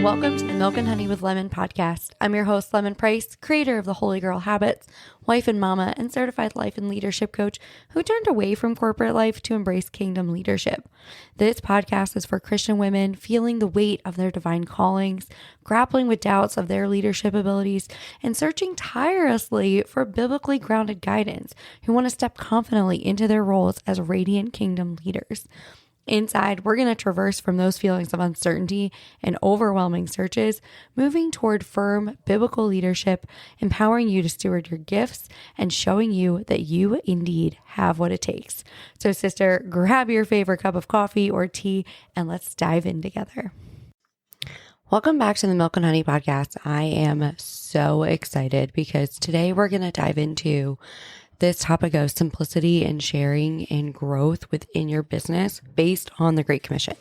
Welcome to the Milk and Honey with Lemon podcast. I'm your host, Lemon Price, creator of the Holy Girl Habits, wife and mama, and certified life and leadership coach who turned away from corporate life to embrace kingdom leadership. This podcast is for Christian women feeling the weight of their divine callings, grappling with doubts of their leadership abilities, and searching tirelessly for biblically grounded guidance who want to step confidently into their roles as radiant kingdom leaders. Inside, we're going to traverse from those feelings of uncertainty and overwhelming searches, moving toward firm biblical leadership, empowering you to steward your gifts, and showing you that you indeed have what it takes. So, sister, grab your favorite cup of coffee or tea, and let's dive in together. Welcome back to the Milk and Honey podcast. I am so excited because today we're going to dive into this topic of simplicity and sharing and growth within your business based on the Great Commission.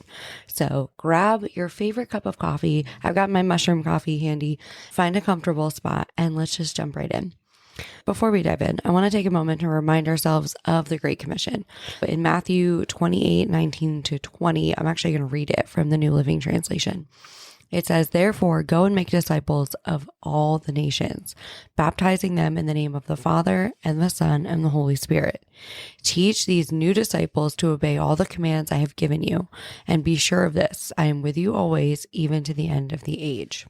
So grab your favorite cup of coffee. I've got my mushroom coffee handy. Find a comfortable spot and let's just jump right in. Before we dive in, I want to take a moment to remind ourselves of the Great Commission. In Matthew 28:19-20, I'm actually going to read it from the New Living Translation. It says, "Therefore, go and make disciples of all the nations, baptizing them in the name of the Father and the Son and the Holy Spirit. Teach these new disciples to obey all the commands I have given you, and be sure of this, I am with you always, even to the end of the age."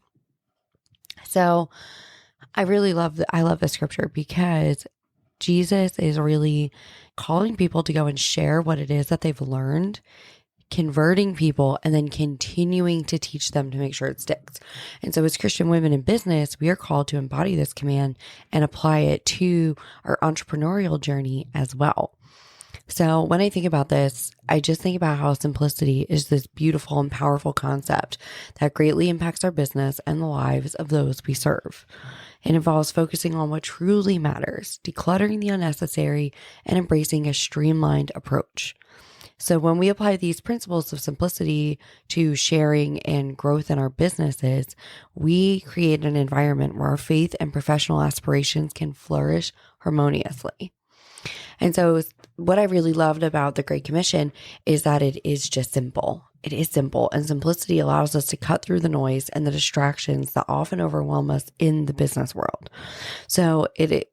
So I love the scripture because Jesus is really calling people to go and share what it is that they've learned, converting people, and then continuing to teach them to make sure it sticks. And so as Christian women in business, we are called to embody this command and apply it to our entrepreneurial journey as well. So when I think about this, I just think about how simplicity is this beautiful and powerful concept that greatly impacts our business and the lives of those we serve. It involves focusing on what truly matters, decluttering the unnecessary, and embracing a streamlined approach. So when we apply these principles of simplicity to sharing and growth in our businesses, we create an environment where our faith and professional aspirations can flourish harmoniously. And so what I really loved about the Great Commission is that it is just simple. It is simple, and simplicity allows us to cut through the noise and the distractions that often overwhelm us in the business world. So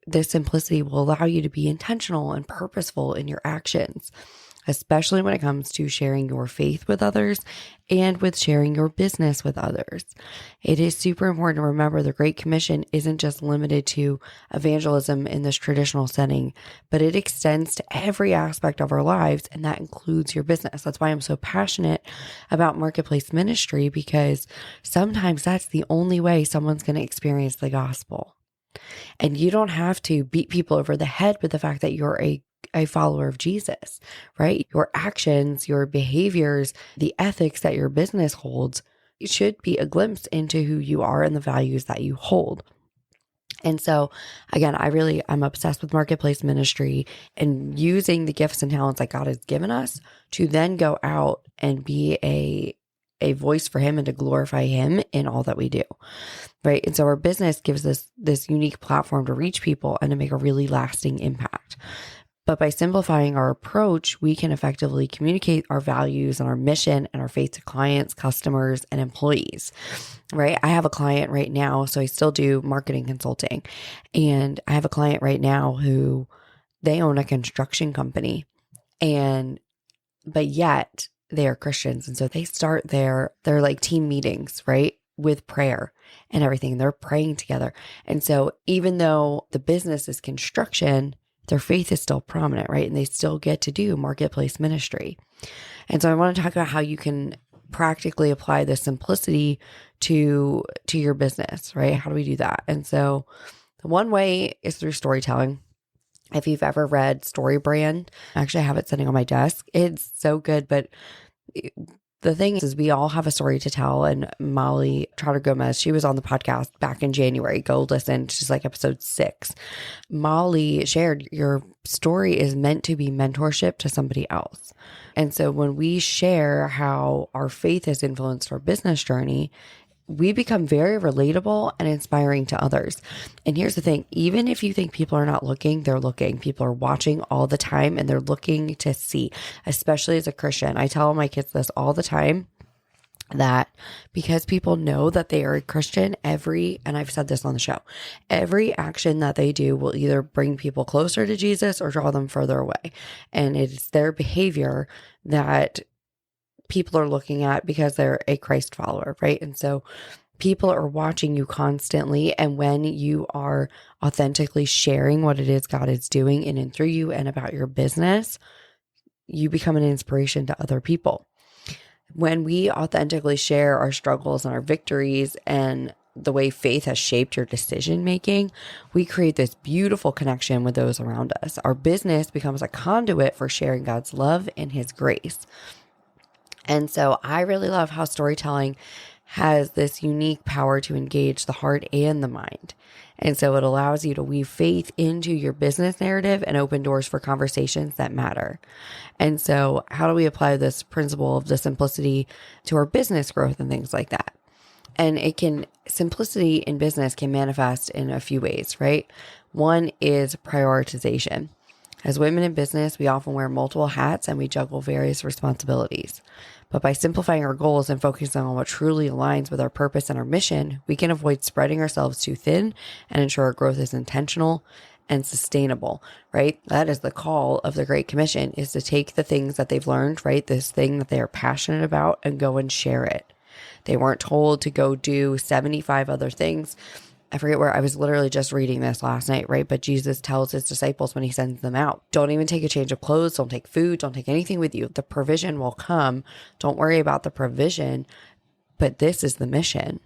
this simplicity will allow you to be intentional and purposeful in your actions, especially when it comes to sharing your faith with others and with sharing your business with others. It is super important to remember the Great Commission isn't just limited to evangelism in this traditional setting, but it extends to every aspect of our lives, and that includes your business. That's why I'm so passionate about marketplace ministry, because sometimes that's the only way someone's going to experience the gospel. And you don't have to beat people over the head with the fact that you're a follower of Jesus, right? Your actions, your behaviors, the ethics that your business holds, it should be a glimpse into who you are and the values that you hold. And so again, I'm obsessed with marketplace ministry and using the gifts and talents that God has given us to then go out and be a voice for him and to glorify him in all that we do, right? And so our business gives us this unique platform to reach people and to make a really lasting impact. But by simplifying our approach, we can effectively communicate our values and our mission and our faith to clients, customers, and employees, right? I have a client right now, so I still do marketing consulting. And I have a client right now who they own a construction company, but yet they are Christians. And so they start their like team meetings, right? With prayer and everything. They're praying together. And so even though the business is construction, their faith is still prominent, right? And they still get to do marketplace ministry. And so I want to talk about how you can practically apply this simplicity to your business, right? How do we do that? And so the one way is through storytelling. If you've ever read Story Brand, actually I have it sitting on my desk. It's so good, but the thing is we all have a story to tell. And Molly Trotter Gomez, she was on the podcast back in January. Go listen. She's like episode 6. Molly shared your story is meant to be mentorship to somebody else. And so when we share how our faith has influenced our business journey, we become very relatable and inspiring to others. And here's the thing, even if you think people are not looking, they're looking. People are watching all the time and they're looking to see, especially as a Christian. I tell my kids this all the time. that because people know that they are a Christian, and I've said this on the show, every action that they do will either bring people closer to Jesus or draw them further away. And it's their behavior that people are looking at because they're a Christ follower, right? And so people are watching you constantly. And when you are authentically sharing what it is God is doing in and through you and about your business, you become an inspiration to other people. When we authentically share our struggles and our victories and the way faith has shaped your decision making, we create this beautiful connection with those around us. Our business becomes a conduit for sharing God's love and His grace. And so I really love how storytelling has this unique power to engage the heart and the mind. And so it allows you to weave faith into your business narrative and open doors for conversations that matter. And so how do we apply this principle of the simplicity to our business growth and things like that? And simplicity in business can manifest in a few ways, right? One is prioritization. As women in business, we often wear multiple hats and we juggle various responsibilities. But by simplifying our goals and focusing on what truly aligns with our purpose and our mission, we can avoid spreading ourselves too thin and ensure our growth is intentional and sustainable, right? That is the call of the Great Commission, is to take the things that they've learned, right? This thing that they are passionate about, and go and share it. They weren't told to go do 75 other things. I forget where, I was literally just reading this last night, right? But Jesus tells his disciples when he sends them out, don't even take a change of clothes, don't take food, don't take anything with you. The provision will come. Don't worry about the provision, but this is the mission.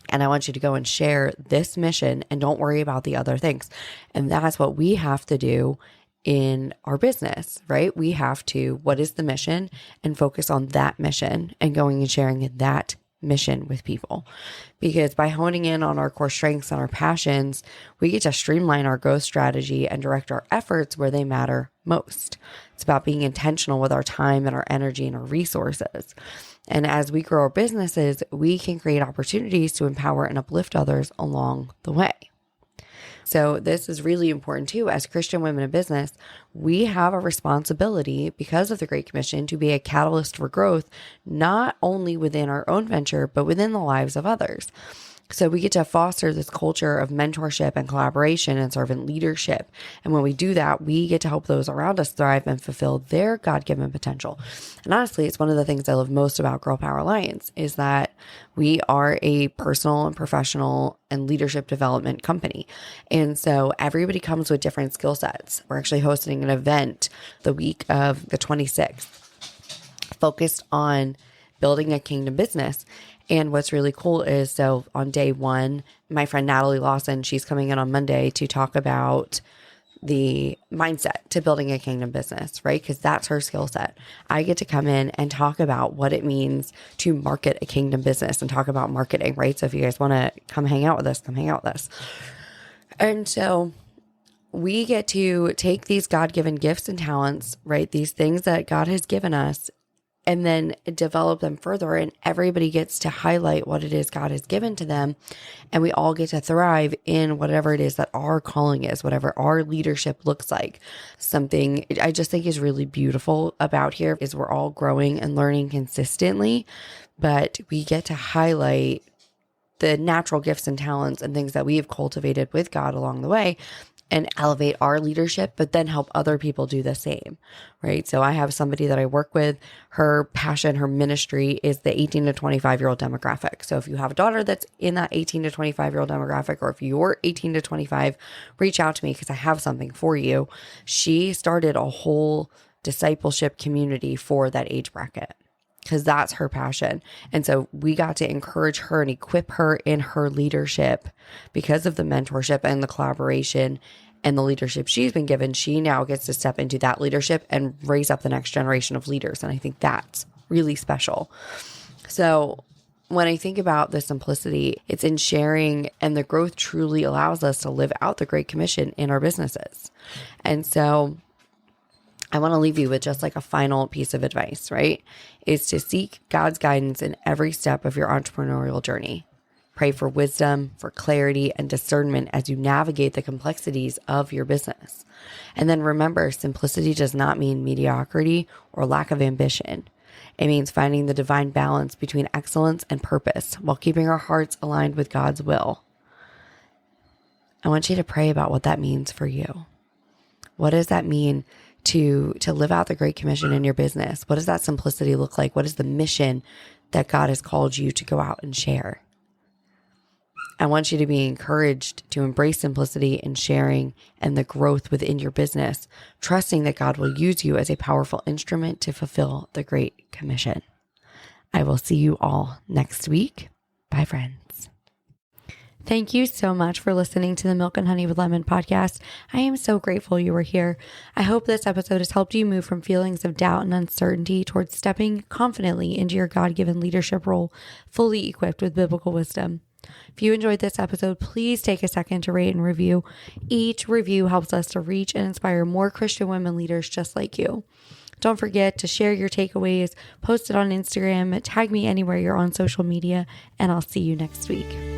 And I want you to go and share this mission and don't worry about the other things. And that's what we have to do in our business, right? We have to, what is the mission, and focus on that mission and going and sharing that mission with people. Because by honing in on our core strengths and our passions, we get to streamline our growth strategy and direct our efforts where they matter most. It's about being intentional with our time and our energy and our resources. And as we grow our businesses, we can create opportunities to empower and uplift others along the way. So this is really important too. As Christian women in business, we have a responsibility because of the Great Commission to be a catalyst for growth, not only within our own venture, but within the lives of others. So we get to foster this culture of mentorship and collaboration and servant leadership. And when we do that, we get to help those around us thrive and fulfill their God-given potential. And honestly, it's one of the things I love most about Girl Power Alliance is that we are a personal and professional and leadership development company. And so everybody comes with different skill sets. We're actually hosting an event the week of the 26th focused on building a kingdom business. And what's really cool is, so on day one, my friend Natalie Lawson, she's coming in on Monday to talk about the mindset to building a kingdom business, right? Because that's her skill set. I get to come in and talk about what it means to market a kingdom business and talk about marketing, right? So if you guys want to come hang out with us, come hang out with us. And so we get to take these God-given gifts and talents, right? These things that God has given us, and then develop them further. And everybody gets to highlight what it is God has given to them. And we all get to thrive in whatever it is that our calling is, whatever our leadership looks like. Something I just think is really beautiful about here is we're all growing and learning consistently, but we get to highlight the natural gifts and talents and things that we have cultivated with God along the way and elevate our leadership, but then help other people do the same, right? So I have somebody that I work with, her passion, her ministry is the 18 to 25-year-old demographic. So if you have a daughter that's in that 18 to 25-year-old demographic, or if you're 18 to 25, reach out to me because I have something for you. She started a whole discipleship community for that age bracket, because that's her passion. And so we got to encourage her and equip her in her leadership because of the mentorship and the collaboration and the leadership she's been given. She now gets to step into that leadership and raise up the next generation of leaders. And I think that's really special. So when I think about the simplicity, it's in sharing, and the growth truly allows us to live out the Great Commission in our businesses. And so I want to leave you with just like a final piece of advice, right? Is to seek God's guidance in every step of your entrepreneurial journey. Pray for wisdom, for clarity, and discernment as you navigate the complexities of your business. And then remember, simplicity does not mean mediocrity or lack of ambition. It means finding the divine balance between excellence and purpose while keeping our hearts aligned with God's will. I want you to pray about what that means for you. What does that mean to live out the Great Commission in your business? What does that simplicity look like? What is the mission that God has called you to go out and share? I want you to be encouraged to embrace simplicity in sharing and the growth within your business, trusting that God will use you as a powerful instrument to fulfill the Great Commission. I will see you all next week. Bye, friends. Thank you so much for listening to the Milk and Honey with Lemon podcast. I am so grateful you were here. I hope this episode has helped you move from feelings of doubt and uncertainty towards stepping confidently into your God-given leadership role, fully equipped with biblical wisdom. If you enjoyed this episode, please take a second to rate and review. Each review helps us to reach and inspire more Christian women leaders just like you. Don't forget to share your takeaways, post it on Instagram, tag me anywhere you're on social media, and I'll see you next week.